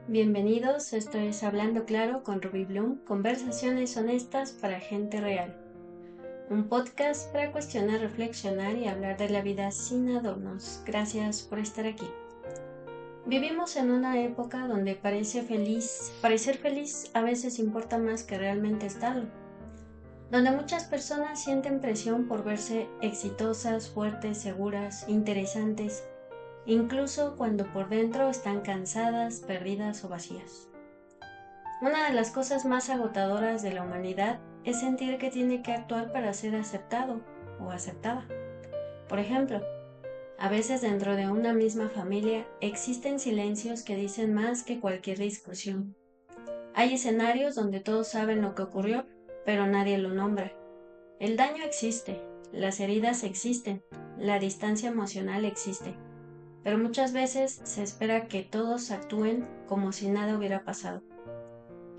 Bienvenidos, esto es Hablando Claro con Ruby Bloom, conversaciones honestas para gente real. Un podcast para cuestionar, reflexionar y hablar de la vida sin adornos. Gracias por estar aquí. Vivimos en una época donde parecer feliz a veces importa más que realmente estarlo. Donde muchas personas sienten presión por verse exitosas, fuertes, seguras, interesantes, incluso cuando por dentro están cansadas, perdidas o vacías. Una de las cosas más agotadoras de la humanidad es sentir que tiene que actuar para ser aceptado o aceptada. Por ejemplo, a veces dentro de una misma familia existen silencios que dicen más que cualquier discusión. Hay escenarios donde todos saben lo que ocurrió, pero nadie lo nombra. El daño existe, las heridas existen, la distancia emocional existe, pero muchas veces se espera que todos actúen como si nada hubiera pasado.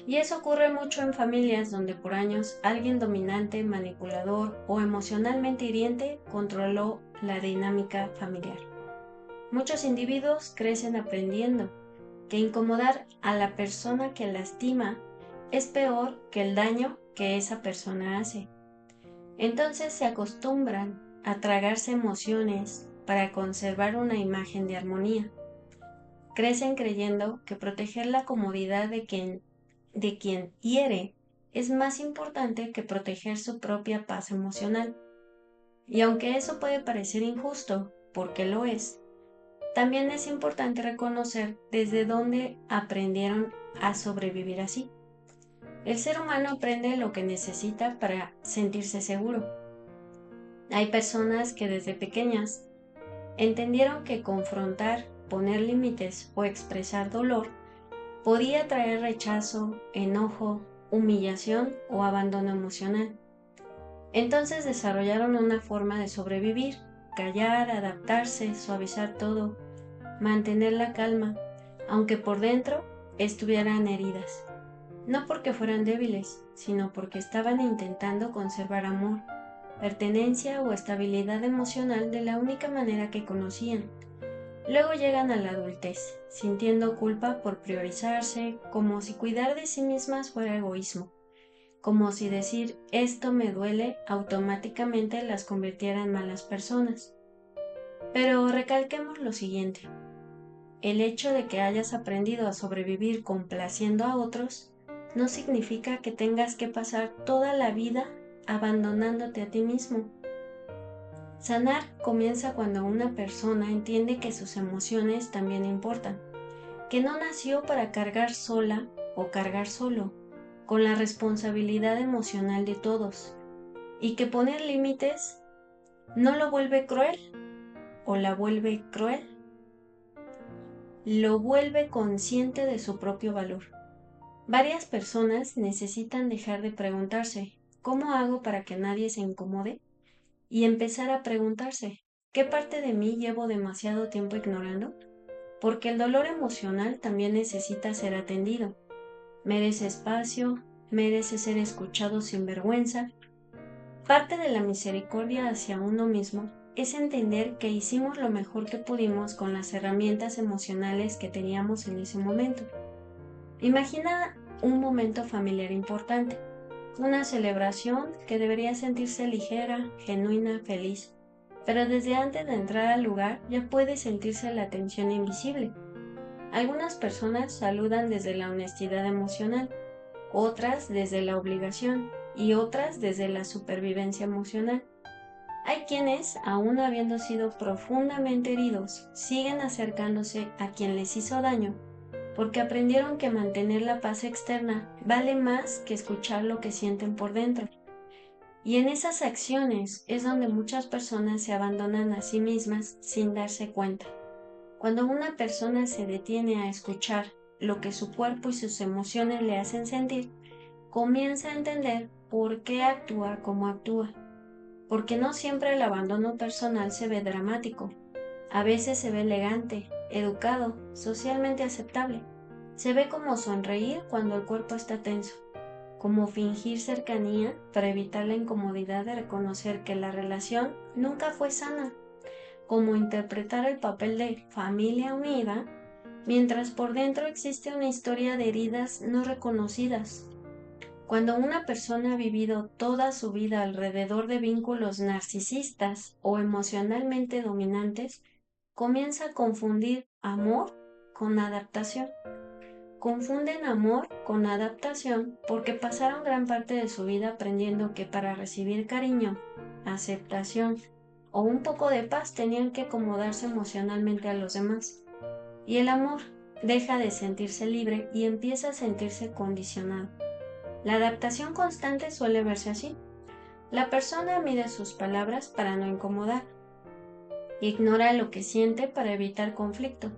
Y eso ocurre mucho en familias donde por años alguien dominante, manipulador o emocionalmente hiriente controló la dinámica familiar. Muchos individuos crecen aprendiendo que incomodar a la persona que lastima es peor que el daño que esa persona hace. Entonces se acostumbran a tragarse emociones para conservar una imagen de armonía. Crecen creyendo que proteger la comodidad de quien hiere es más importante que proteger su propia paz emocional. Y aunque eso puede parecer injusto, porque lo es, también es importante reconocer desde dónde aprendieron a sobrevivir así. El ser humano aprende lo que necesita para sentirse seguro. Hay personas que desde pequeñas entendieron que confrontar, poner límites o expresar dolor podía traer rechazo, enojo, humillación o abandono emocional. Entonces desarrollaron una forma de sobrevivir, callar, adaptarse, suavizar todo, mantener la calma, aunque por dentro estuvieran heridas. No porque fueran débiles, sino porque estaban intentando conservar amor, pertenencia o estabilidad emocional de la única manera que conocían. Luego llegan a la adultez, sintiendo culpa por priorizarse, como si cuidar de sí mismas fuera egoísmo, como si decir esto me duele automáticamente las convirtiera en malas personas. Pero recalquemos lo siguiente: el hecho de que hayas aprendido a sobrevivir complaciendo a otros no significa que tengas que pasar toda la vida abandonándote a ti mismo. Sanar comienza cuando una persona entiende que sus emociones también importan, que no nació para cargar sola o cargar solo con la responsabilidad emocional de todos, y que poner límites no lo vuelve cruel o la vuelve cruel, lo vuelve consciente de su propio valor. Varias personas necesitan dejar de preguntarse ¿cómo hago para que nadie se incomode? Y empezar a preguntarse ¿qué parte de mí llevo demasiado tiempo ignorando? Porque el dolor emocional también necesita ser atendido. Merece espacio, merece ser escuchado sin vergüenza. Parte de la misericordia hacia uno mismo es entender que hicimos lo mejor que pudimos con las herramientas emocionales que teníamos en ese momento. Imagina un momento familiar importante, una celebración que debería sentirse ligera, genuina, feliz, pero desde antes de entrar al lugar ya puede sentirse la tensión invisible. Algunas personas saludan desde la honestidad emocional, otras desde la obligación y otras desde la supervivencia emocional. Hay quienes, aun habiendo sido profundamente heridos, siguen acercándose a quien les hizo daño porque aprendieron que mantener la paz externa vale más que escuchar lo que sienten por dentro. Y en esas acciones es donde muchas personas se abandonan a sí mismas sin darse cuenta. Cuando una persona se detiene a escuchar lo que su cuerpo y sus emociones le hacen sentir, comienza a entender por qué actúa como actúa. Porque no siempre el abandono personal se ve dramático. A veces se ve elegante, educado, socialmente aceptable. Se ve como sonreír cuando el cuerpo está tenso, como fingir cercanía para evitar la incomodidad de reconocer que la relación nunca fue sana, como interpretar el papel de familia unida mientras por dentro existe una historia de heridas no reconocidas. Cuando una persona ha vivido toda su vida alrededor de vínculos narcisistas o emocionalmente dominantes, comienza a confundir amor con adaptación. Confunden amor con adaptación porque pasaron gran parte de su vida aprendiendo que para recibir cariño, aceptación o un poco de paz tenían que acomodarse emocionalmente a los demás. Y el amor deja de sentirse libre y empieza a sentirse condicionado. La adaptación constante suele verse así. La persona mide sus palabras para no incomodar. Ignora lo que siente para evitar conflicto.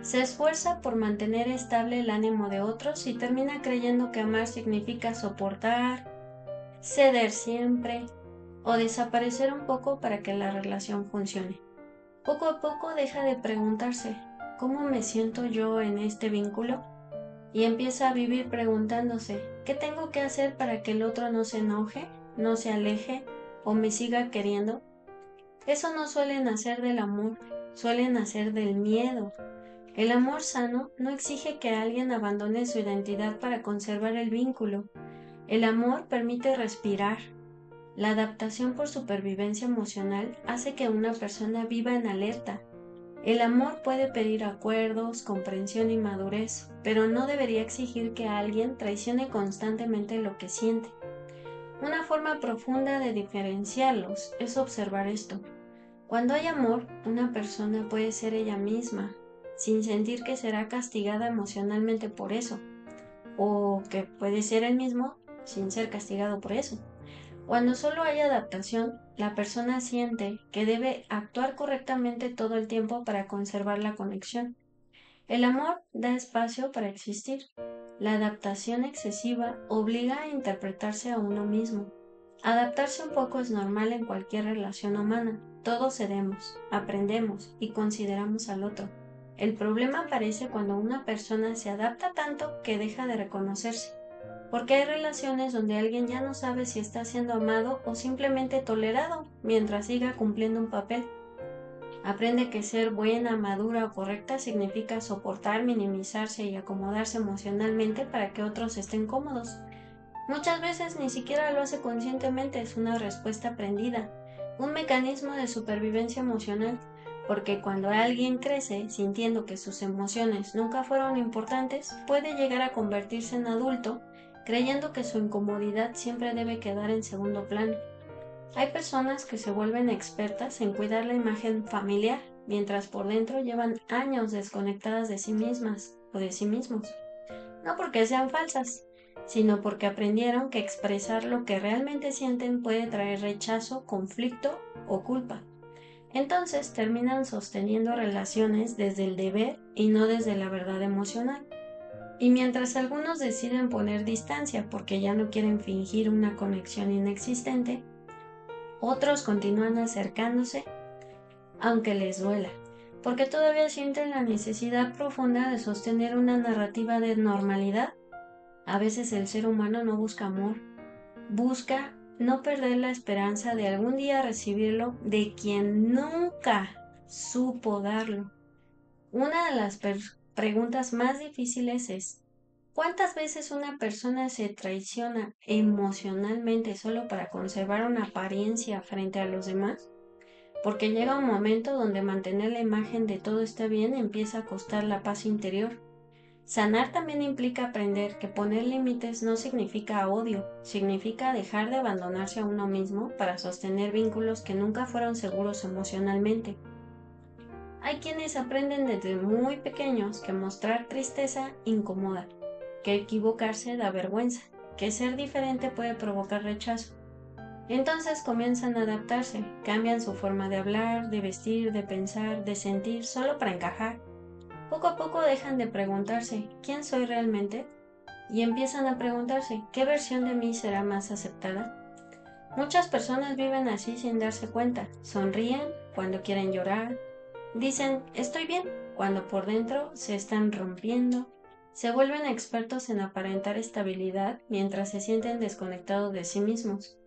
Se esfuerza por mantener estable el ánimo de otros y termina creyendo que amar significa soportar, ceder siempre o desaparecer un poco para que la relación funcione. Poco a poco deja de preguntarse, ¿cómo me siento yo en este vínculo? Y empieza a vivir preguntándose, ¿qué tengo que hacer para que el otro no se enoje, no se aleje o me siga queriendo? Eso no suele nacer del amor, suele nacer del miedo. El amor sano no exige que alguien abandone su identidad para conservar el vínculo. El amor permite respirar. La adaptación por supervivencia emocional hace que una persona viva en alerta. El amor puede pedir acuerdos, comprensión y madurez, pero no debería exigir que alguien traicione constantemente lo que siente. Una forma profunda de diferenciarlos es observar esto. Cuando hay amor, una persona puede ser ella misma, sin sentir que será castigada emocionalmente por eso, o que puede ser él mismo sin ser castigado por eso. Cuando solo hay adaptación, la persona siente que debe actuar correctamente todo el tiempo para conservar la conexión. El amor da espacio para existir. La adaptación excesiva obliga a interpretarse a uno mismo. Adaptarse un poco es normal en cualquier relación humana. Todos cedemos, aprendemos y consideramos al otro. El problema aparece cuando una persona se adapta tanto que deja de reconocerse. Porque hay relaciones donde alguien ya no sabe si está siendo amado o simplemente tolerado mientras siga cumpliendo un papel. Aprende que ser buena, madura o correcta significa soportar, minimizarse y acomodarse emocionalmente para que otros estén cómodos. Muchas veces ni siquiera lo hace conscientemente, es una respuesta aprendida, un mecanismo de supervivencia emocional, porque cuando alguien crece sintiendo que sus emociones nunca fueron importantes, puede llegar a convertirse en adulto creyendo que su incomodidad siempre debe quedar en segundo plano. Hay personas que se vuelven expertas en cuidar la imagen familiar, mientras por dentro llevan años desconectadas de sí mismas o de sí mismos. No porque sean falsas, sino porque aprendieron que expresar lo que realmente sienten puede traer rechazo, conflicto o culpa. Entonces terminan sosteniendo relaciones desde el deber y no desde la verdad emocional. Y mientras algunos deciden poner distancia porque ya no quieren fingir una conexión inexistente, otros continúan acercándose aunque les duela, porque todavía sienten la necesidad profunda de sostener una narrativa de normalidad. A veces el ser humano no busca amor, busca no perder la esperanza de algún día recibirlo de quien nunca supo darlo. Una de las preguntas más difíciles es, ¿cuántas veces una persona se traiciona emocionalmente solo para conservar una apariencia frente a los demás? Porque llega un momento donde mantener la imagen de todo está bien empieza a costar la paz interior. Sanar también implica aprender que poner límites no significa odio, significa dejar de abandonarse a uno mismo para sostener vínculos que nunca fueron seguros emocionalmente. Hay quienes aprenden desde muy pequeños que mostrar tristeza incomoda, que equivocarse da vergüenza, que ser diferente puede provocar rechazo. Entonces comienzan a adaptarse, cambian su forma de hablar, de vestir, de pensar, de sentir, solo para encajar. Poco a poco dejan de preguntarse ¿quién soy realmente? Y empiezan a preguntarse ¿qué versión de mí será más aceptada? Muchas personas viven así sin darse cuenta, sonríen cuando quieren llorar, dicen estoy bien cuando por dentro se están rompiendo, se vuelven expertos en aparentar estabilidad mientras se sienten desconectados de sí mismos.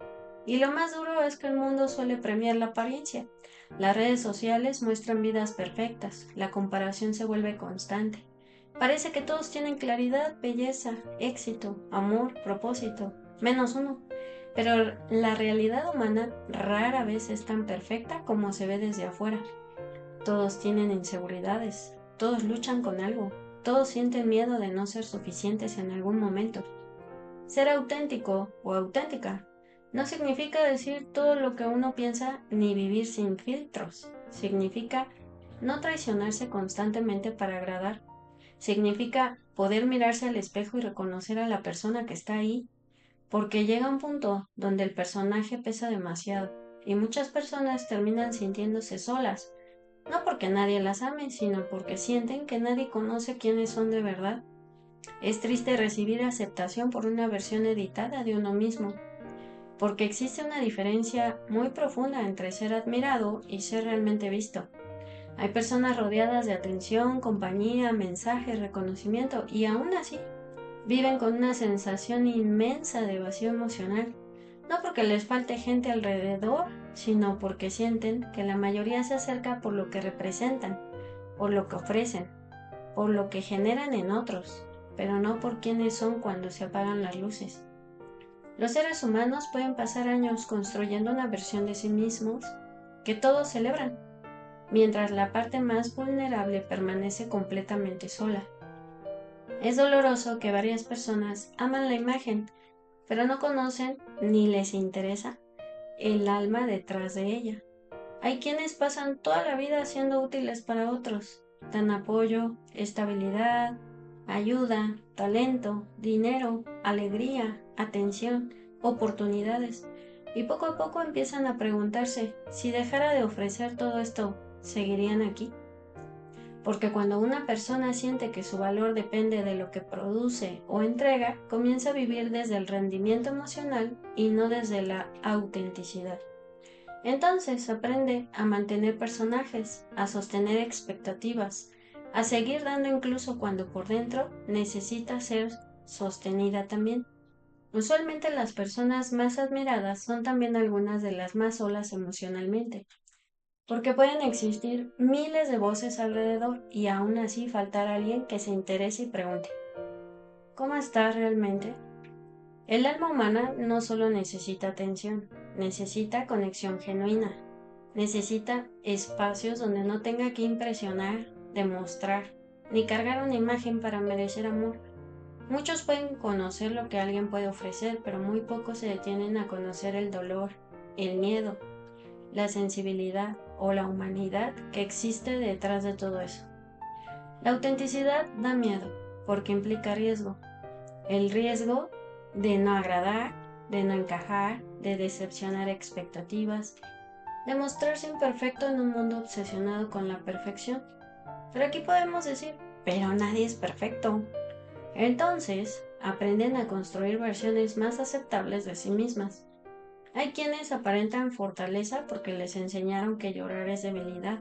Y lo más duro es que el mundo suele premiar la apariencia. Las redes sociales muestran vidas perfectas, la comparación se vuelve constante. Parece que todos tienen claridad, belleza, éxito, amor, propósito, menos uno. Pero la realidad humana rara vez es tan perfecta como se ve desde afuera. Todos tienen inseguridades, todos luchan con algo, todos sienten miedo de no ser suficientes en algún momento. Ser auténtico o auténtica no significa decir todo lo que uno piensa ni vivir sin filtros. Significa no traicionarse constantemente para agradar. Significa poder mirarse al espejo y reconocer a la persona que está ahí, porque llega un punto donde el personaje pesa demasiado y muchas personas terminan sintiéndose solas, no porque nadie las ame, sino porque sienten que nadie conoce quiénes son de verdad. Es triste recibir aceptación por una versión editada de uno mismo, porque existe una diferencia muy profunda entre ser admirado y ser realmente visto. Hay personas rodeadas de atención, compañía, mensajes, reconocimiento y aún así viven con una sensación inmensa de vacío emocional, no porque les falte gente alrededor, sino porque sienten que la mayoría se acerca por lo que representan, por lo que ofrecen, por lo que generan en otros, pero no por quienes son cuando se apagan las luces. Los seres humanos pueden pasar años construyendo una versión de sí mismos que todos celebran, mientras la parte más vulnerable permanece completamente sola. Es doloroso que varias personas aman la imagen, pero no conocen ni les interesa el alma detrás de ella. Hay quienes pasan toda la vida siendo útiles para otros, dan apoyo, estabilidad, ayuda, talento, dinero, alegría, atención, oportunidades, y poco a poco empiezan a preguntarse si dejara de ofrecer todo esto, ¿seguirían aquí? Porque cuando una persona siente que su valor depende de lo que produce o entrega, comienza a vivir desde el rendimiento emocional y no desde la autenticidad. Entonces aprende a mantener personajes, a sostener expectativas, a seguir dando incluso cuando por dentro necesita ser sostenida también. Usualmente las personas más admiradas son también algunas de las más solas emocionalmente, porque pueden existir miles de voces alrededor y aún así faltar alguien que se interese y pregunte, ¿cómo estás realmente? El alma humana no solo necesita atención, necesita conexión genuina, necesita espacios donde no tenga que impresionar, demostrar, ni cargar una imagen para merecer amor. Muchos pueden conocer lo que alguien puede ofrecer, pero muy pocos se detienen a conocer el dolor, el miedo, la sensibilidad o la humanidad que existe detrás de todo eso. La autenticidad da miedo porque implica riesgo. El riesgo de no agradar, de no encajar, de decepcionar expectativas, de mostrarse imperfecto en un mundo obsesionado con la perfección. Pero aquí podemos decir, pero nadie es perfecto. Entonces, aprenden a construir versiones más aceptables de sí mismas. Hay quienes aparentan fortaleza porque les enseñaron que llorar es debilidad.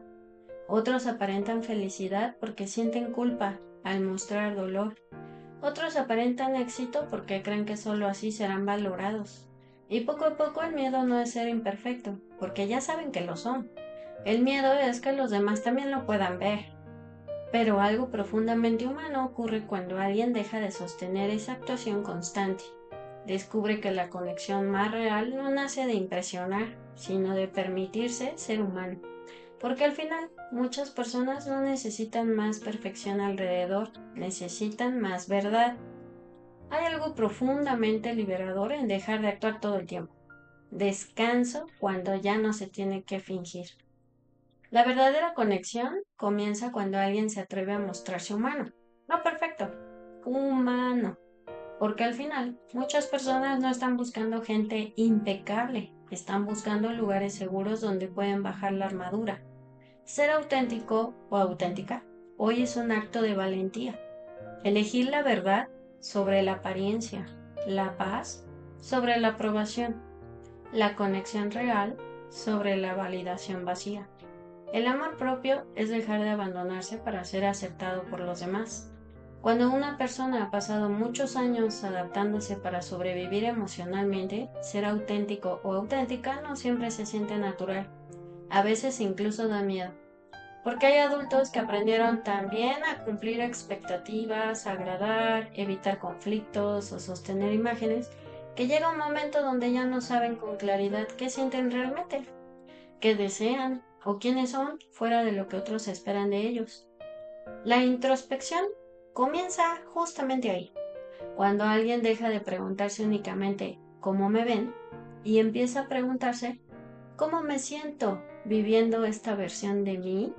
Otros aparentan felicidad porque sienten culpa al mostrar dolor. Otros aparentan éxito porque creen que solo así serán valorados. Y poco a poco el miedo no es ser imperfecto, porque ya saben que lo son. El miedo es que los demás también lo puedan ver. Pero algo profundamente humano ocurre cuando alguien deja de sostener esa actuación constante. Descubre que la conexión más real no nace de impresionar, sino de permitirse ser humano. Porque al final muchas personas no necesitan más perfección alrededor, necesitan más verdad. Hay algo profundamente liberador en dejar de actuar todo el tiempo. Descanso cuando ya no se tiene que fingir. La verdadera conexión comienza cuando alguien se atreve a mostrarse humano. No perfecto, humano. Porque al final muchas personas no están buscando gente impecable, están buscando lugares seguros donde pueden bajar la armadura. Ser auténtico o auténtica hoy es un acto de valentía. Elegir la verdad sobre la apariencia, la paz sobre la aprobación, la conexión real sobre la validación vacía. El amor propio es dejar de abandonarse para ser aceptado por los demás. Cuando una persona ha pasado muchos años adaptándose para sobrevivir emocionalmente, ser auténtico o auténtica no siempre se siente natural. A veces incluso da miedo. porque hay adultos que aprendieron también a cumplir expectativas, agradar, evitar conflictos o sostener imágenes, que llega un momento donde ya no saben con claridad qué sienten realmente, qué desean o quiénes son fuera de lo que otros esperan de ellos. La introspección comienza justamente ahí, cuando alguien deja de preguntarse únicamente ¿cómo me ven? Y empieza a preguntarse ¿cómo me siento viviendo esta versión de mí?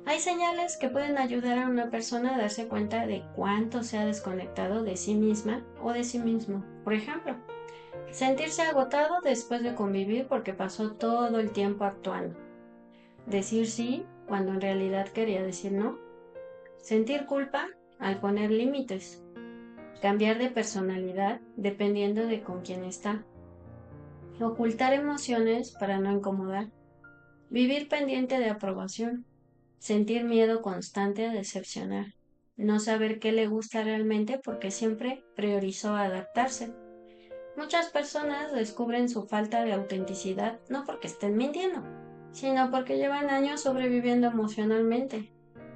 Hay señales que pueden ayudar a una persona a darse cuenta de cuánto se ha desconectado de sí misma o de sí mismo. Por ejemplo, sentirse agotado después de convivir porque pasó todo el tiempo actuando. Decir sí cuando en realidad quería decir no. Sentir culpa al poner límites. Cambiar de personalidad dependiendo de con quién está. Ocultar emociones para no incomodar. Vivir pendiente de aprobación. Sentir miedo constante a decepcionar. No saber qué le gusta realmente porque siempre priorizó adaptarse. Muchas personas descubren su falta de autenticidad no porque estén mintiendo, sino porque llevan años sobreviviendo emocionalmente.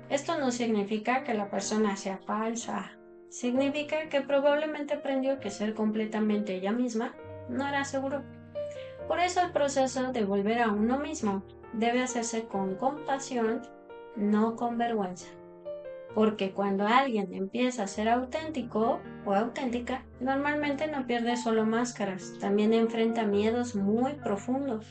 Esto no significa que la persona sea falsa. Significa que probablemente aprendió que ser completamente ella misma no era seguro. Por eso el proceso de volver a uno mismo debe hacerse con compasión, no con vergüenza. Porque cuando alguien empieza a ser auténtico o auténtica, normalmente no pierde solo máscaras, también enfrenta miedos muy profundos.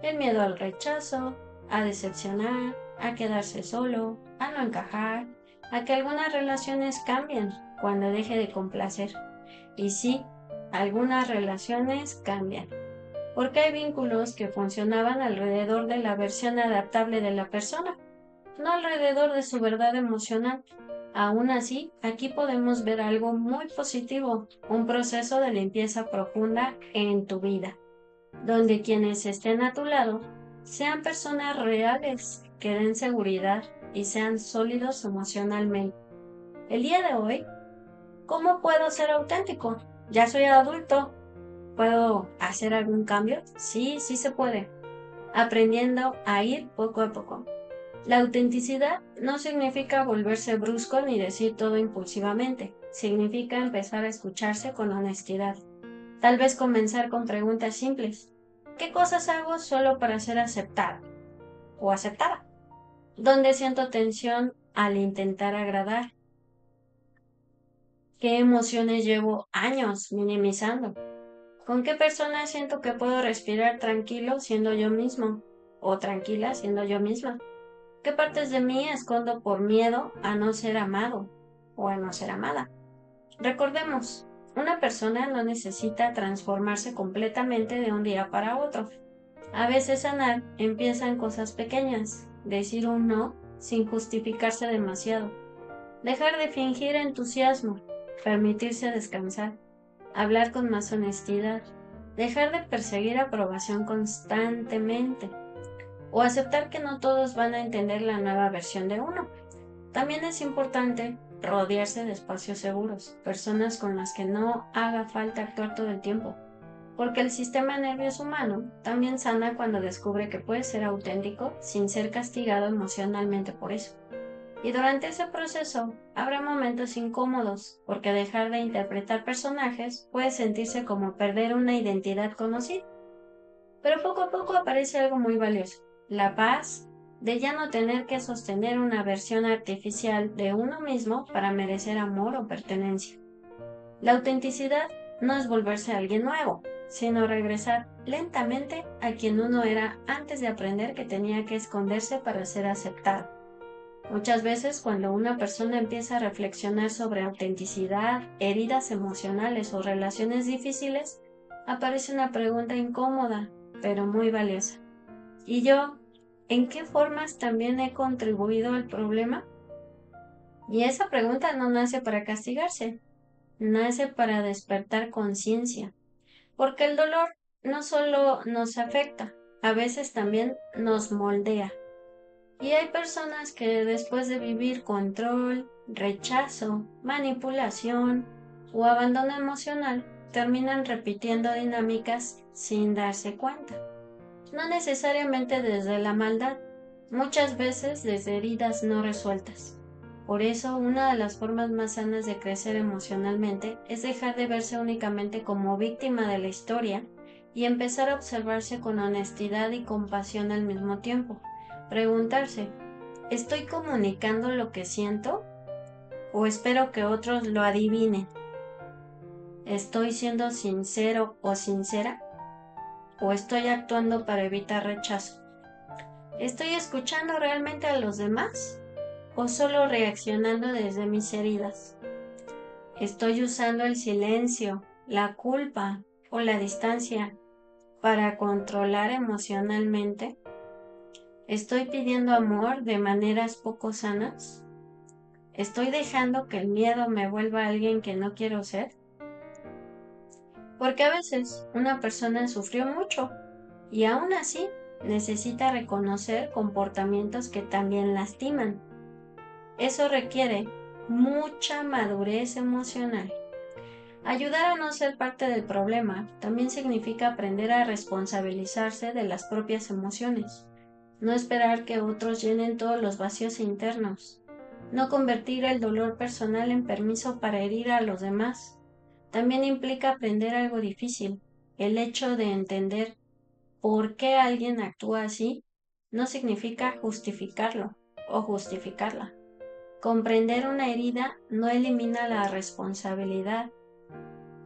El miedo al rechazo, a decepcionar, a quedarse solo, a no encajar, a que algunas relaciones cambien cuando deje de complacer. Y sí, algunas relaciones cambian, porque hay vínculos que funcionaban alrededor de la versión adaptable de la persona, no alrededor de su verdad emocional. Aún así, aquí podemos ver algo muy positivo, un proceso de limpieza profunda en tu vida, donde quienes estén a tu lado sean personas reales, que den seguridad y sean sólidos emocionalmente. El día de hoy, ¿cómo puedo ser auténtico? Ya soy adulto, ¿puedo hacer algún cambio? Sí, sí se puede, aprendiendo a ir poco a poco. La autenticidad no significa volverse brusco ni decir todo impulsivamente, significa empezar a escucharse con honestidad. Tal vez comenzar con preguntas simples. ¿Qué cosas hago solo para ser aceptada o aceptada? ¿Dónde siento tensión al intentar agradar? ¿Qué emociones llevo años minimizando? ¿Con qué personas siento que puedo respirar tranquilo siendo yo mismo o tranquila siendo yo misma? ¿Qué partes de mí escondo por miedo a no ser amado o a no ser amada? Recordemos, una persona no necesita transformarse completamente de un día para otro. A veces sanar empieza en cosas pequeñas, decir un no sin justificarse demasiado, dejar de fingir entusiasmo, permitirse descansar, hablar con más honestidad, dejar de perseguir aprobación constantemente o aceptar que no todos van a entender la nueva versión de uno. También es importante rodearse de espacios seguros, personas con las que no haga falta actuar todo el tiempo, porque el sistema nervioso humano también sana cuando descubre que puede ser auténtico sin ser castigado emocionalmente por eso. Y durante ese proceso habrá momentos incómodos, porque dejar de interpretar personajes puede sentirse como perder una identidad conocida. Pero poco a poco aparece algo muy valioso, la paz de ya no tener que sostener una versión artificial de uno mismo para merecer amor o pertenencia. La autenticidad no es volverse alguien nuevo, sino regresar lentamente a quien uno era antes de aprender que tenía que esconderse para ser aceptado. Muchas veces cuando una persona empieza a reflexionar sobre autenticidad, heridas emocionales o relaciones difíciles, aparece una pregunta incómoda, pero muy valiosa. ¿Y yo, en qué formas también he contribuido al problema? Y esa pregunta no nace para castigarse, nace para despertar conciencia, porque el dolor no solo nos afecta, a veces también nos moldea. Y hay personas que después de vivir control, rechazo, manipulación o abandono emocional, terminan repitiendo dinámicas sin darse cuenta. No necesariamente desde la maldad, muchas veces desde heridas no resueltas. Por eso, una de las formas más sanas de crecer emocionalmente es dejar de verse únicamente como víctima de la historia y empezar a observarse con honestidad y compasión al mismo tiempo. Preguntarse, ¿estoy comunicando lo que siento o espero que otros lo adivinen? ¿Estoy siendo sincero o sincera o estoy actuando para evitar rechazo? ¿Estoy escuchando realmente a los demás o solo reaccionando desde mis heridas? ¿Estoy usando el silencio, la culpa o la distancia para controlar emocionalmente? ¿Estoy pidiendo amor de maneras poco sanas? ¿Estoy dejando que el miedo me vuelva alguien que no quiero ser? Porque a veces una persona sufrió mucho y aún así necesita reconocer comportamientos que también lastiman. Eso requiere mucha madurez emocional. Ayudar a no ser parte del problema también significa aprender a responsabilizarse de las propias emociones, no esperar que otros llenen todos los vacíos internos, no convertir el dolor personal en permiso para herir a los demás. También implica aprender algo difícil, el hecho de entender por qué alguien actúa así no significa justificarlo o justificarla. Comprender una herida no elimina la responsabilidad.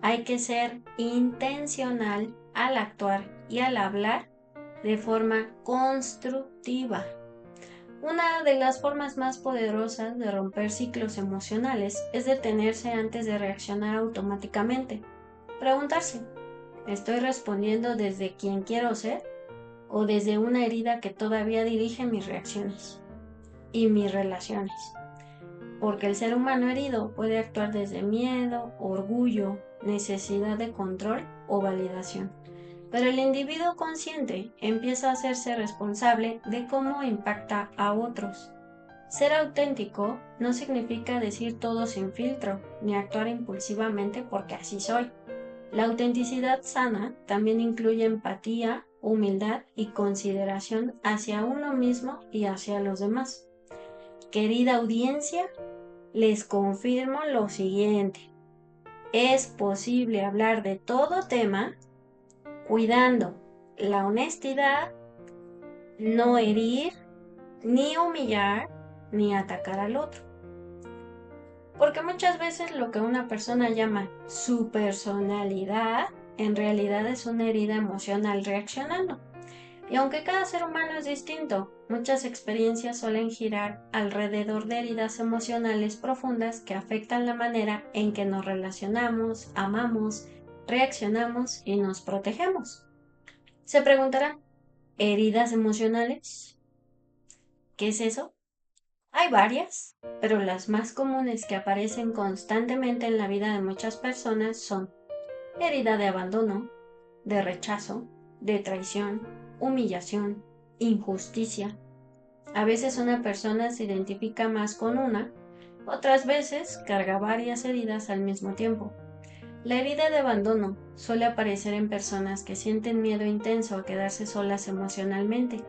Hay que ser intencional al actuar y al hablar de forma constructiva. Una de las formas más poderosas de romper ciclos emocionales es detenerse antes de reaccionar automáticamente. Preguntarse, ¿estoy respondiendo desde quien quiero ser o desde una herida que todavía dirige mis reacciones y mis relaciones? Porque el ser humano herido puede actuar desde miedo, orgullo, necesidad de control o validación. Pero el individuo consciente empieza a hacerse responsable de cómo impacta a otros. Ser auténtico no significa decir todo sin filtro, ni actuar impulsivamente porque así soy. La autenticidad sana también incluye empatía, humildad y consideración hacia uno mismo y hacia los demás. Querida audiencia, les confirmo lo siguiente. Es posible hablar de todo tema cuidando la honestidad, no herir, ni humillar, ni atacar al otro. Porque muchas veces lo que una persona llama su personalidad en realidad es una herida emocional reaccionando. Y aunque cada ser humano es distinto, muchas experiencias suelen girar alrededor de heridas emocionales profundas que afectan la manera en que nos relacionamos, amamos, reaccionamos y nos protegemos. Se preguntarán, ¿heridas emocionales? ¿Qué es eso? Hay varias, pero las más comunes que aparecen constantemente en la vida de muchas personas son herida de abandono, de rechazo, de traición, humillación, injusticia. A veces una persona se identifica más con una, otras veces carga varias heridas al mismo tiempo. La herida de abandono suele aparecer en personas que sienten miedo intenso a quedarse solas emocionalmente.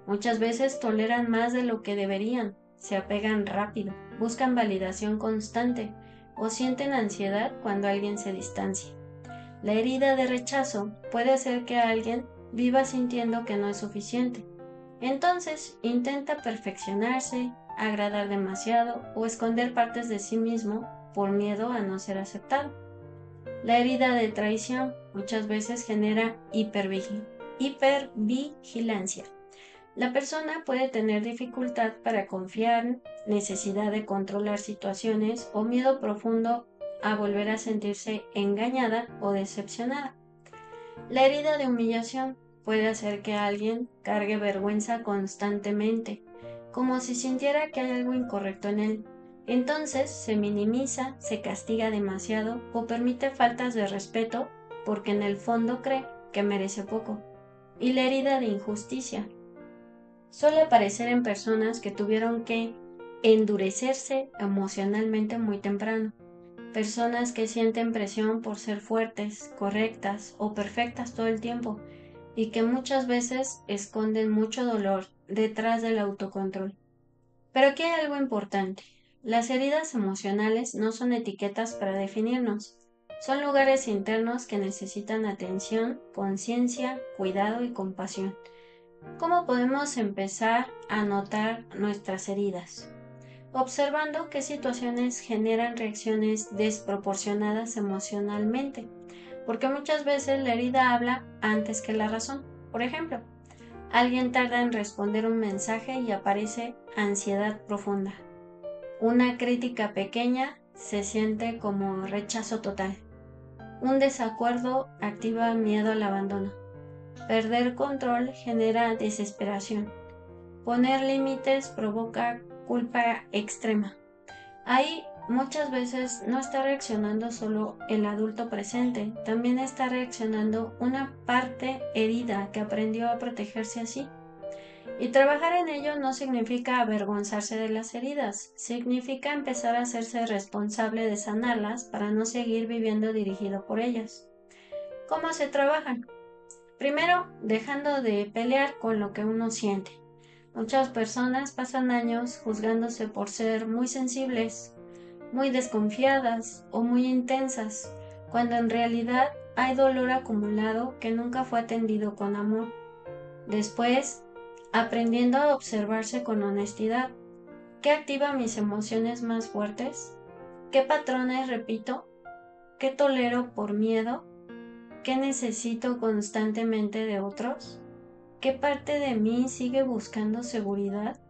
Muchas veces toleran más de lo que deberían, se apegan rápido, buscan validación constante o sienten ansiedad cuando alguien se distancia. La herida de rechazo puede hacer que alguien viva sintiendo que no es suficiente. Entonces intenta perfeccionarse, agradar demasiado o esconder partes de sí mismo por miedo a no ser aceptado. La herida de traición muchas veces genera hipervigilancia. La persona puede tener dificultad para confiar, necesidad de controlar situaciones o miedo profundo a volver a sentirse engañada o decepcionada. La herida de humillación puede hacer que alguien cargue vergüenza constantemente, como si sintiera que hay algo incorrecto en él. Entonces se minimiza, se castiga demasiado o permite faltas de respeto porque en el fondo cree que merece poco. Y la herida de injusticia suele aparecer en personas que tuvieron que endurecerse emocionalmente muy temprano. Personas que sienten presión por ser fuertes, correctas o perfectas todo el tiempo. y que muchas veces esconden mucho dolor detrás del autocontrol. Pero aquí hay algo importante. Las heridas emocionales no son etiquetas para definirnos. Son lugares internos que necesitan atención, conciencia, cuidado y compasión. ¿Cómo podemos empezar a notar nuestras heridas? Observando qué situaciones generan reacciones desproporcionadas emocionalmente, porque muchas veces la herida habla antes que la razón. Por ejemplo, alguien tarda en responder un mensaje y aparece ansiedad profunda. Una crítica pequeña se siente como rechazo total. Un desacuerdo activa miedo al abandono. Perder control genera desesperación. Poner límites provoca culpa extrema. Ahí muchas veces no está reaccionando solo el adulto presente, también está reaccionando una parte herida que aprendió a protegerse así. Y trabajar en ello no significa avergonzarse de las heridas, significa empezar a hacerse responsable de sanarlas para no seguir viviendo dirigido por ellas. ¿Cómo se trabajan? Primero, dejando de pelear con lo que uno siente. Muchas personas pasan años juzgándose por ser muy sensibles, muy desconfiadas o muy intensas, cuando en realidad hay dolor acumulado que nunca fue atendido con amor. Después, aprendiendo a observarse con honestidad. ¿Qué activa mis emociones más fuertes? ¿Qué patrones repito? ¿Qué tolero por miedo? ¿Qué necesito constantemente de otros? ¿Qué parte de mí sigue buscando seguridad?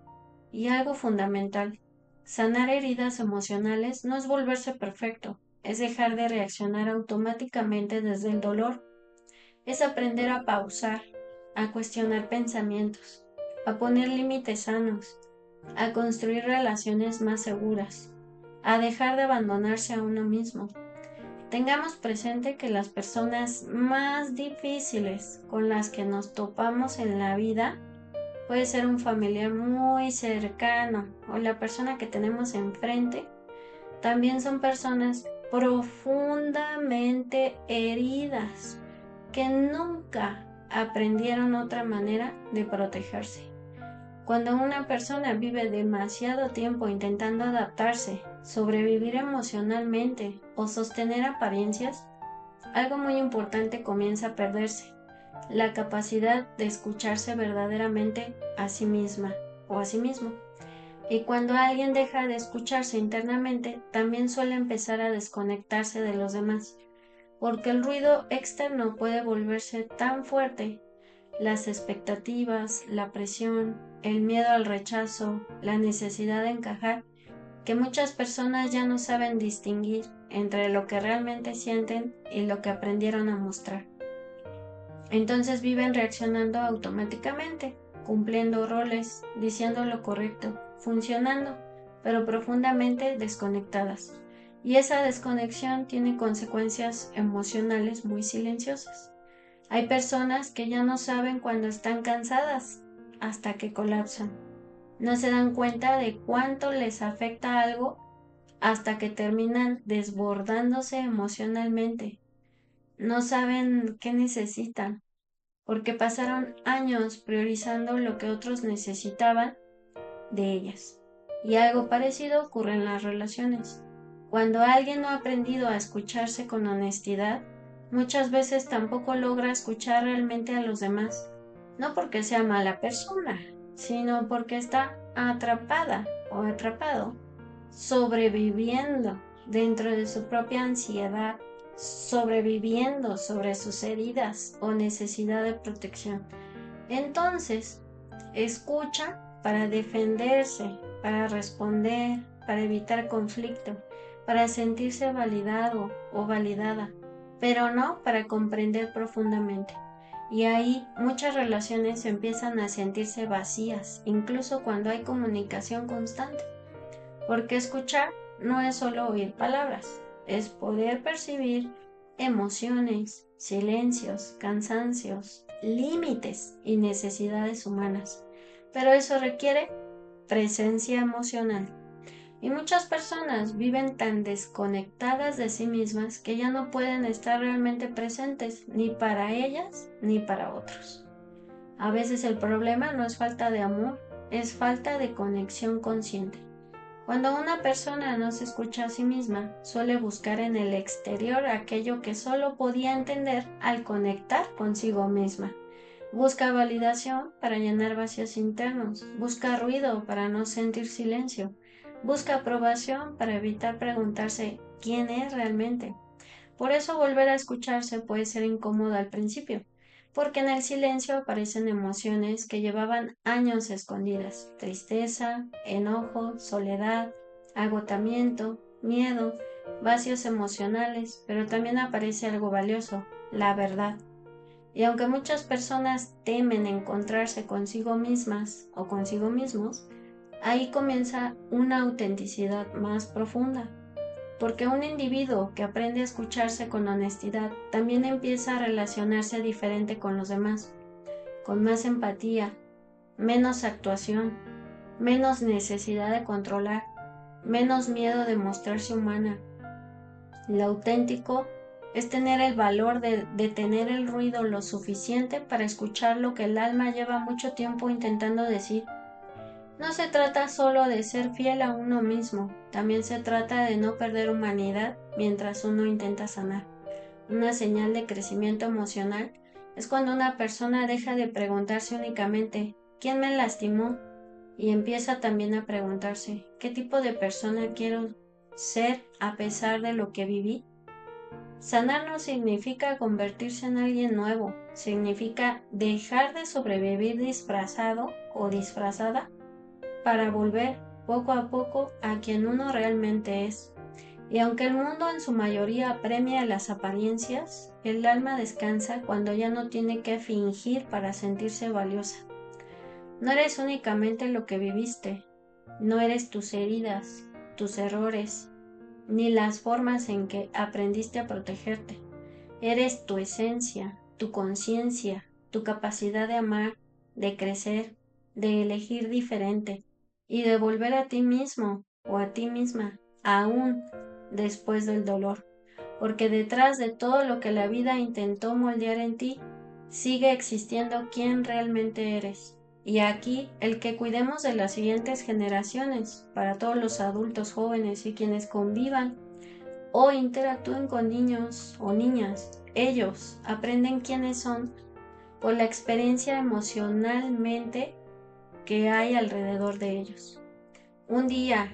Y algo fundamental, sanar heridas emocionales no es volverse perfecto, es dejar de reaccionar automáticamente desde el dolor, es aprender a pausar, a cuestionar pensamientos, a poner límites sanos, a construir relaciones más seguras, a dejar de abandonarse a uno mismo. Tengamos presente que las personas más difíciles con las que nos topamos en la vida puede ser un familiar muy cercano o la persona que tenemos enfrente. También son personas profundamente heridas que nunca aprendieron otra manera de protegerse. Cuando una persona vive demasiado tiempo intentando adaptarse, sobrevivir emocionalmente o sostener apariencias, algo muy importante comienza a perderse: la capacidad de escucharse verdaderamente a sí misma o a sí mismo. Y cuando alguien deja de escucharse internamente, también suele empezar a desconectarse de los demás, porque el ruido externo puede volverse tan fuerte. Las expectativas, la presión, el miedo al rechazo, la necesidad de encajar, que muchas personas ya no saben distinguir entre lo que realmente sienten y lo que aprendieron a mostrar. Entonces viven reaccionando automáticamente, cumpliendo roles, diciendo lo correcto, funcionando, pero profundamente desconectadas. Y esa desconexión tiene consecuencias emocionales muy silenciosas. Hay personas que ya no saben cuando están cansadas hasta que colapsan. No se dan cuenta de cuánto les afecta algo hasta que terminan desbordándose emocionalmente. No saben qué necesitan porque pasaron años priorizando lo que otros necesitaban de ellas. Y algo parecido ocurre en las relaciones. Cuando alguien no ha aprendido a escucharse con honestidad, muchas veces tampoco logra escuchar realmente a los demás. No porque sea mala persona, sino porque está atrapada o atrapado, sobreviviendo dentro de su propia ansiedad, sobreviviendo sobre sus heridas o necesidad de protección. Entonces, escucha para defenderse, para responder, para evitar conflicto, para sentirse validado o validada, pero no para comprender profundamente. Y ahí muchas relaciones empiezan a sentirse vacías, incluso cuando hay comunicación constante. Porque escuchar no es solo oír palabras, es poder percibir emociones, silencios, cansancios, límites y necesidades humanas. Pero eso requiere presencia emocional. Y muchas personas viven tan desconectadas de sí mismas que ya no pueden estar realmente presentes ni para ellas ni para otros. A veces el problema no es falta de amor, es falta de conexión consciente. Cuando una persona no se escucha a sí misma, suele buscar en el exterior aquello que solo podía entender al conectar consigo misma. Busca validación para llenar vacíos internos, busca ruido para no sentir silencio, busca aprobación para evitar preguntarse quién es realmente. Por eso volver a escucharse puede ser incómodo al principio, porque en el silencio aparecen emociones que llevaban años escondidas: tristeza, enojo, soledad, agotamiento, miedo, vacíos emocionales, pero también aparece algo valioso: la verdad. Y aunque muchas personas temen encontrarse consigo mismas o consigo mismos, ahí comienza una autenticidad más profunda, porque un individuo que aprende a escucharse con honestidad también empieza a relacionarse diferente con los demás, con más empatía, menos actuación, menos necesidad de controlar, menos miedo de mostrarse humana. Lo auténtico es tener el valor de detener el ruido lo suficiente para escuchar lo que el alma lleva mucho tiempo intentando decir. No se trata solo de ser fiel a uno mismo, también se trata de no perder humanidad mientras uno intenta sanar. Una señal de crecimiento emocional es cuando una persona deja de preguntarse únicamente ¿quién me lastimó? Y empieza también a preguntarse ¿qué tipo de persona quiero ser a pesar de lo que viví? Sanar no significa convertirse en alguien nuevo, significa dejar de sobrevivir disfrazado o disfrazada para volver poco a poco a quien uno realmente es. Y aunque el mundo en su mayoría premia las apariencias, el alma descansa cuando ya no tiene que fingir para sentirse valiosa. No eres únicamente lo que viviste, no eres tus heridas, tus errores, ni las formas en que aprendiste a protegerte. Eres tu esencia, tu conciencia, tu capacidad de amar, de crecer, de elegir diferente y de volver a ti mismo o a ti misma, aún después del dolor. Porque detrás de todo lo que la vida intentó moldear en ti, sigue existiendo quien realmente eres. Y aquí el que cuidemos de las siguientes generaciones, para todos los adultos jóvenes y quienes convivan o interactúen con niños o niñas. Ellos aprenden quiénes son por la experiencia emocionalmente que hay alrededor de ellos. Un día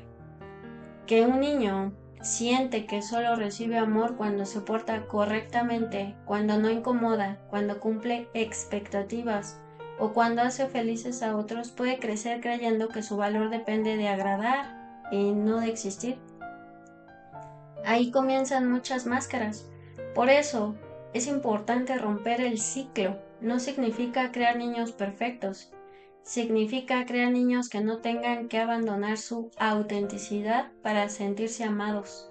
que un niño siente que solo recibe amor cuando se porta correctamente, cuando no incomoda, cuando cumple expectativas o cuando hace felices a otros, puede crecer creyendo que su valor depende de agradar y no de existir. Ahí comienzan muchas máscaras. Por eso es importante romper el ciclo. No significa crear niños perfectos. Significa crear niños que no tengan que abandonar su autenticidad para sentirse amados.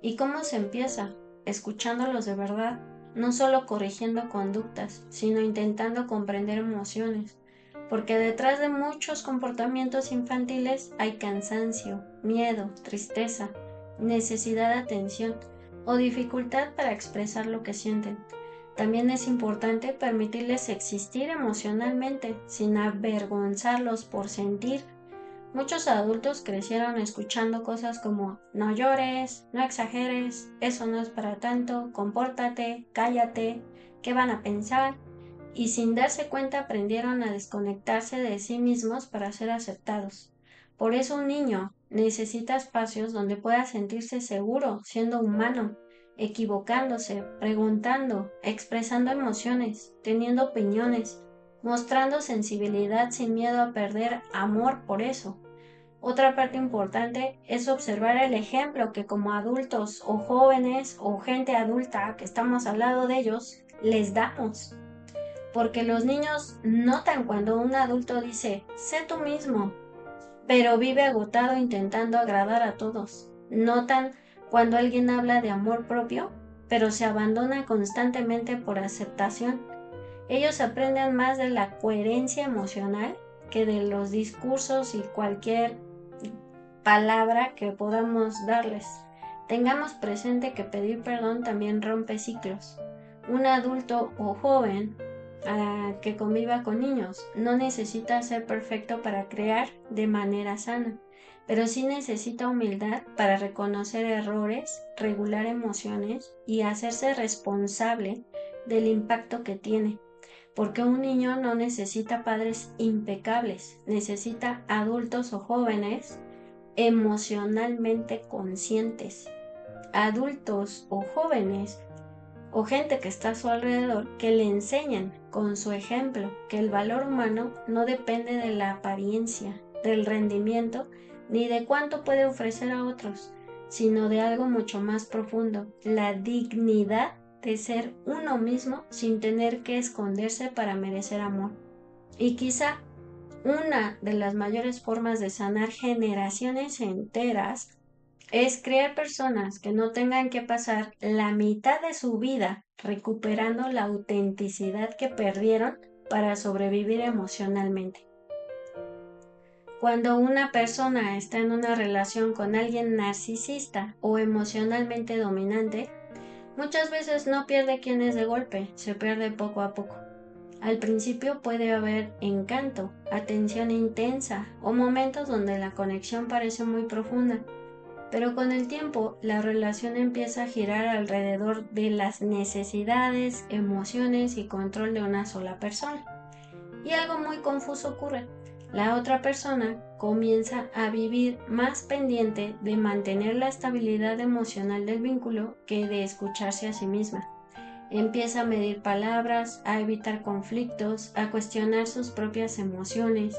¿Y cómo se empieza? Escuchándolos de verdad, no solo corrigiendo conductas, sino intentando comprender emociones. Porque detrás de muchos comportamientos infantiles hay cansancio, miedo, tristeza, necesidad de atención o dificultad para expresar lo que sienten. También es importante permitirles existir emocionalmente sin avergonzarlos por sentir. Muchos adultos crecieron escuchando cosas como no llores, no exageres, eso no es para tanto, compórtate, cállate, ¿qué van a pensar? Y sin darse cuenta aprendieron a desconectarse de sí mismos para ser aceptados. Por eso un niño necesita espacios donde pueda sentirse seguro, siendo humano, equivocándose, preguntando, expresando emociones, teniendo opiniones, mostrando sensibilidad sin miedo a perder amor por eso. Otra parte importante es observar el ejemplo que como adultos o jóvenes o gente adulta que estamos al lado de ellos, les damos. Porque los niños notan cuando un adulto dice, sé tú mismo, pero vive agotado intentando agradar a todos. Notan cuando alguien habla de amor propio, pero se abandona constantemente por aceptación. Ellos aprenden más de la coherencia emocional que de los discursos y cualquier palabra que podamos darles. Tengamos presente que pedir perdón también rompe ciclos. Un adulto o joven que conviva con niños no necesita ser perfecto para crear de manera sana, pero sí necesita humildad para reconocer errores, regular emociones y hacerse responsable del impacto que tiene. Porque un niño no necesita padres impecables, necesita adultos o jóvenes emocionalmente conscientes, adultos o jóvenes o gente que está a su alrededor que le enseñen con su ejemplo que el valor humano no depende de la apariencia, del rendimiento, ni de cuánto puede ofrecer a otros, sino de algo mucho más profundo, la dignidad de ser uno mismo sin tener que esconderse para merecer amor. Y quizá una de las mayores formas de sanar generaciones enteras es crear personas que no tengan que pasar la mitad de su vida recuperando la autenticidad que perdieron para sobrevivir emocionalmente. Cuando una persona está en una relación con alguien narcisista o emocionalmente dominante, muchas veces no pierde quién es de golpe, se pierde poco a poco. Al principio puede haber encanto, atención intensa o momentos donde la conexión parece muy profunda, pero con el tiempo la relación empieza a girar alrededor de las necesidades, emociones y control de una sola persona. Y algo muy confuso ocurre. La otra persona comienza a vivir más pendiente de mantener la estabilidad emocional del vínculo que de escucharse a sí misma. Empieza a medir palabras, a evitar conflictos, a cuestionar sus propias emociones,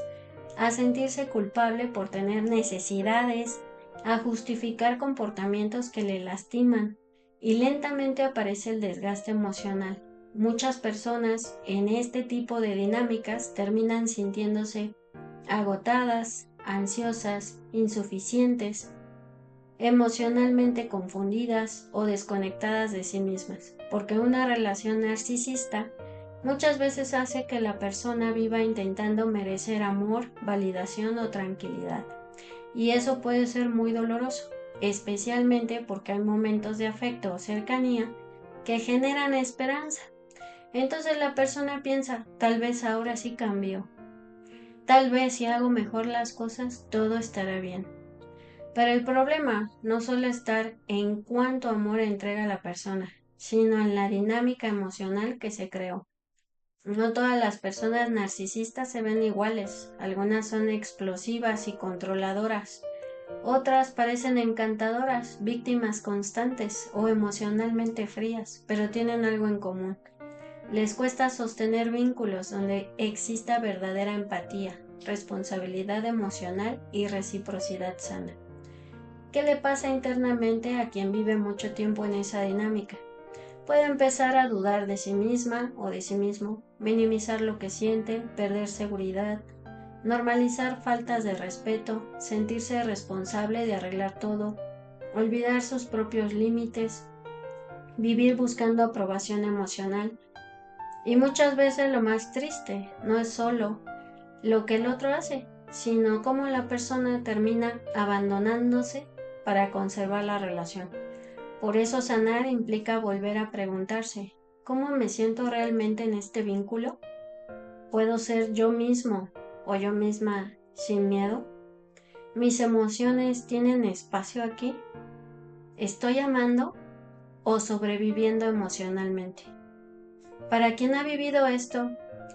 a sentirse culpable por tener necesidades, a justificar comportamientos que le lastiman, y lentamente aparece el desgaste emocional. Muchas personas en este tipo de dinámicas terminan sintiéndose agotadas, ansiosas, insuficientes, emocionalmente confundidas o desconectadas de sí mismas, porque una relación narcisista muchas veces hace que la persona viva intentando merecer amor, validación o tranquilidad. Y eso puede ser muy doloroso, especialmente porque hay momentos de afecto o cercanía que generan esperanza. Entonces la persona piensa, tal vez ahora sí cambió, tal vez si hago mejor las cosas, todo estará bien. Pero el problema no suele estar en cuánto amor entrega la persona, sino en la dinámica emocional que se creó. No todas las personas narcisistas se ven iguales, algunas son explosivas y controladoras, otras parecen encantadoras, víctimas constantes o emocionalmente frías, pero tienen algo en común. Les cuesta sostener vínculos donde exista verdadera empatía, responsabilidad emocional y reciprocidad sana. ¿Qué le pasa internamente a quien vive mucho tiempo en esa dinámica? Puede empezar a dudar de sí misma o de sí mismo, minimizar lo que siente, perder seguridad, normalizar faltas de respeto, sentirse responsable de arreglar todo, olvidar sus propios límites, vivir buscando aprobación emocional. Y muchas veces lo más triste no es solo lo que el otro hace, sino cómo la persona termina abandonándose para conservar la relación. Por eso sanar implica volver a preguntarse, ¿cómo me siento realmente en este vínculo? ¿Puedo ser yo mismo o yo misma sin miedo? ¿Mis emociones tienen espacio aquí? ¿Estoy amando o sobreviviendo emocionalmente? Para quien ha vivido esto,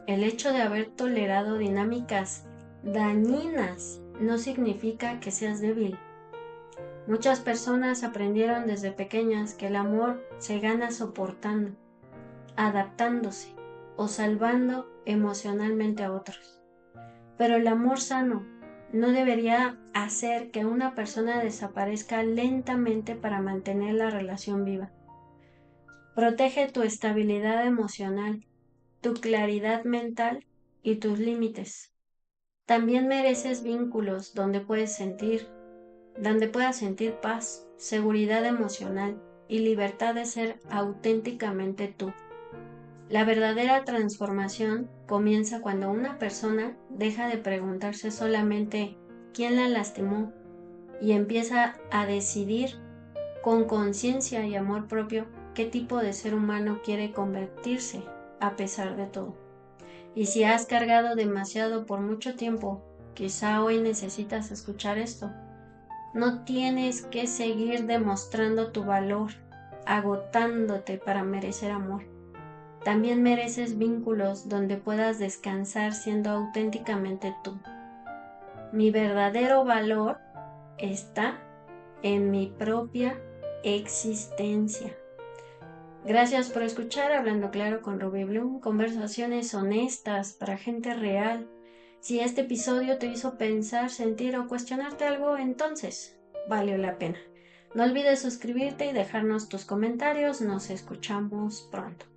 el hecho de haber tolerado dinámicas dañinas no significa que seas débil. Muchas personas aprendieron desde pequeñas que el amor se gana soportando, adaptándose o salvando emocionalmente a otros. Pero el amor sano no debería hacer que una persona desaparezca lentamente para mantener la relación viva. Protege tu estabilidad emocional, tu claridad mental y tus límites. También mereces vínculos donde puedas sentir paz, seguridad emocional y libertad de ser auténticamente tú. La verdadera transformación comienza cuando una persona deja de preguntarse solamente quién la lastimó y empieza a decidir con conciencia y amor propio qué tipo de ser humano quiere convertirse a pesar de todo. Y si has cargado demasiado por mucho tiempo, quizá hoy necesitas escuchar esto. No tienes que seguir demostrando tu valor, agotándote para merecer amor. También mereces vínculos donde puedas descansar siendo auténticamente tú. Mi verdadero valor está en mi propia existencia. Gracias por escuchar Hablando Claro con Ruby Bloom, conversaciones honestas para gente real. Si este episodio te hizo pensar, sentir o cuestionarte algo, entonces valió la pena. No olvides suscribirte y dejarnos tus comentarios. Nos escuchamos pronto.